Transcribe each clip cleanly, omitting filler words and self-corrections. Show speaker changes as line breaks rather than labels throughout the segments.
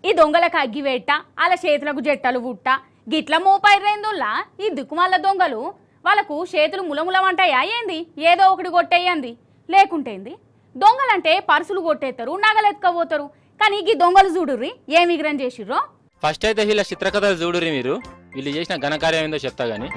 ఈ దొంగలకు అగ్గివేట వాళ్ళ చేతులకు జట్టలు పుట్ట గిట్ల మోపైరేందుల్లా ఈ దిక్కుమాల దొంగలు వాళ్ళకు చేతులు ములములమంటాయా ఏంది ఏదో ఒకటి కొట్టేయంది లేకుంటేంది దొంగలంటే పర్సులు కొట్టేస్తారు నగలు ఎత్తుకపోతారు కానీ ఈ దొంగలు చూడుర్రి ఏ మిగ్రం చేసిర్రో
ఫస్ట్ అయితే వీళ్ళ చిత్రకథలు చూడుర్రి మీరు వీళ్ళు చేసిన ఘనకార్యం ఏందో చెప్తా గానీ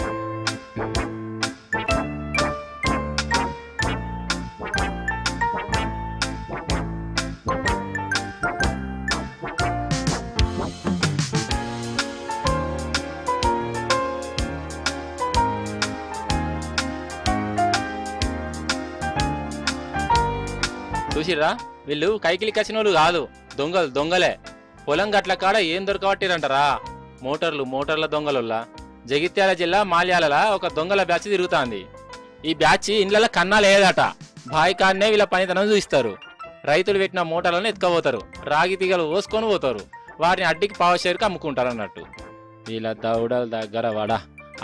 చూసిర్రా వీళ్ళు కైకిలి కసినోళ్ళు కాదు దొంగలే పొలం గట్ల కాడ ఏం దొరకబట్టిరంటారా మోటార్ల దొంగలుల్లా జగిత్యాల జిల్లా మాల్యాల ఒక దొంగల బ్యాచ్ తిరుగుతాంది ఈ బ్యాచ్ ఇండ్ల కన్నా లేదట బాయ్ కాన్నే వీళ్ళ పనితనం చూపిస్తారు రైతులు పెట్టిన మోటార్లను ఎత్తుకపోతారు రాగి తీగలు పోసుకొని పోతారు వాటిని అడ్డికి పావుషేరుకు అమ్ముకుంటారు అన్నట్టు వీళ్ళ దౌడల దగ్గర వడ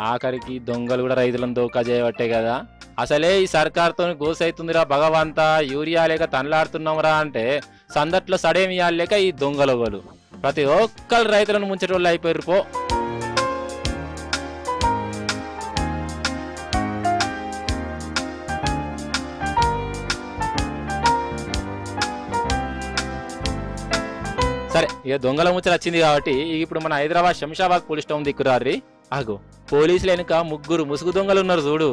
ఆఖరికి దొంగలు కూడా రైతులను దోకా చేయబట్టే కదా అసలే ఈ సర్కార్తో గోసైతుందిరా భగవంతా యూరియా లేక తనలాడుతున్నాంరా అంటే సందట్లో సడేమియాలు లేక ఈ దొంగలవ్వలు ప్రతి ఒక్కరు రైతులను ముంచేటోళ్ళు అయిపోయారు పో సరే ఇక దొంగల ముచ్చట వచ్చింది కాబట్టి ఇప్పుడు మన హైదరాబాద్ శంషాబాద్ పోలీస్ స్టేషన్ దిక్కురారి ఆగు పోలీసులు వెనుక ముగ్గురు ముసుగు దొంగలు ఉన్నారు చూడు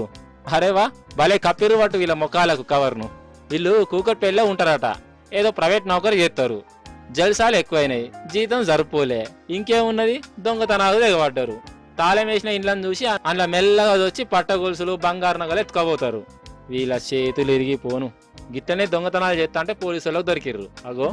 అరేవా భలే కప్పిరు పట్టు వీళ్ళ ముఖాలకు కవర్ను వీళ్ళు కూకట్పల్లిలో ఉంటారట ఏదో ప్రైవేట్ నౌకరు చేస్తారు జల్సాలు ఎక్కువైనాయి జీతం సరిపోలే ఇంకేమున్నది దొంగతనాలు దిగబడ్డారు తాళం వేసిన ఇండ్లను చూసి అందులో మెల్లగా వచ్చి పట్టగొలుసులు బంగారు నగలు ఎత్తుకోబోతారు వీళ్ళ చేతులు ఇరిగిపోను గిట్టనే దొంగతనాలు చేస్తా అంటే పోలీసులకు దొరికిర్రు అగో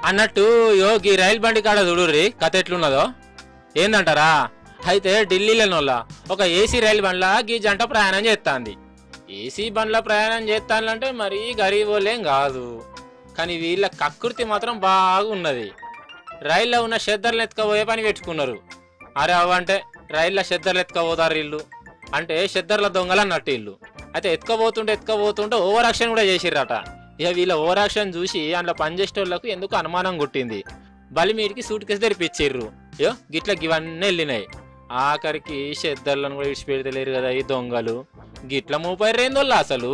అన్నట్టు యోగి రైలు బండి కాడ చూడుర్రి కథ ఎట్లున్నదో ఏందంటారా అయితే ఢిల్లీలోనోళ్ళ ఒక ఏసీ రైలు బండ్ల గీ జంట ప్రయాణం చేస్తాంది ఏసీ బండ్ల ప్రయాణం చేస్తానంటే మరీ గరీబోలేం కాదు కానీ వీళ్ళ కకృతి మాత్రం బాగున్నది రైల్లో ఉన్న షెద్దర్లు ఎత్తుకపోయే పని పెట్టుకున్నారు అరే అవ్వంటే రైల్లో షెద్దర్లు ఎత్తుకపోతారు వీళ్ళు అంటే షెద్దర్ల దొంగలు అన్నట్టు వీళ్ళు అయితే ఎత్తుకపోతుంటే ఓవర్ యాక్షన్ కూడా చేసిర్రట ఇక వీళ్ళ ఓవర్ యాక్షన్ చూసి అందులో పనిచేసేటోళ్లకు ఎందుకు అనుమానం కొట్టింది బలిమీడికి సూట్ కేసు తెరిపిచ్చిర్రు అయ్యో గిట్ల ఇవన్నీ వెళ్ళినాయి ఆఖరికి షెద్దర్లను కూడా ఇడిచిపెడతలేరు కదా ఈ దొంగలు గిట్ల మూపైరేందోళ్ళ అసలు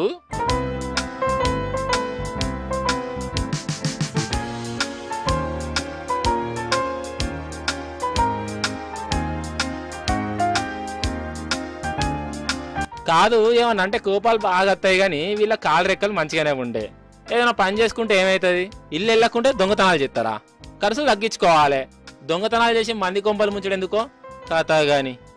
కాదు ఏమన్నా అంటే కోపాలు బాగా వస్తాయి కానీ వీళ్ళ కాలు రెక్కలు మంచిగానే ఉండే ఏదైనా పని చేసుకుంటే ఏమవుతుంది ఇల్లు వెళ్ళకుంటే దొంగతనాలు చేస్తారా ఖర్చులు తగ్గించుకోవాలి దొంగతనాలు చేసి మంది కొంపలు ముంచడం ఎందుకో కథ గాని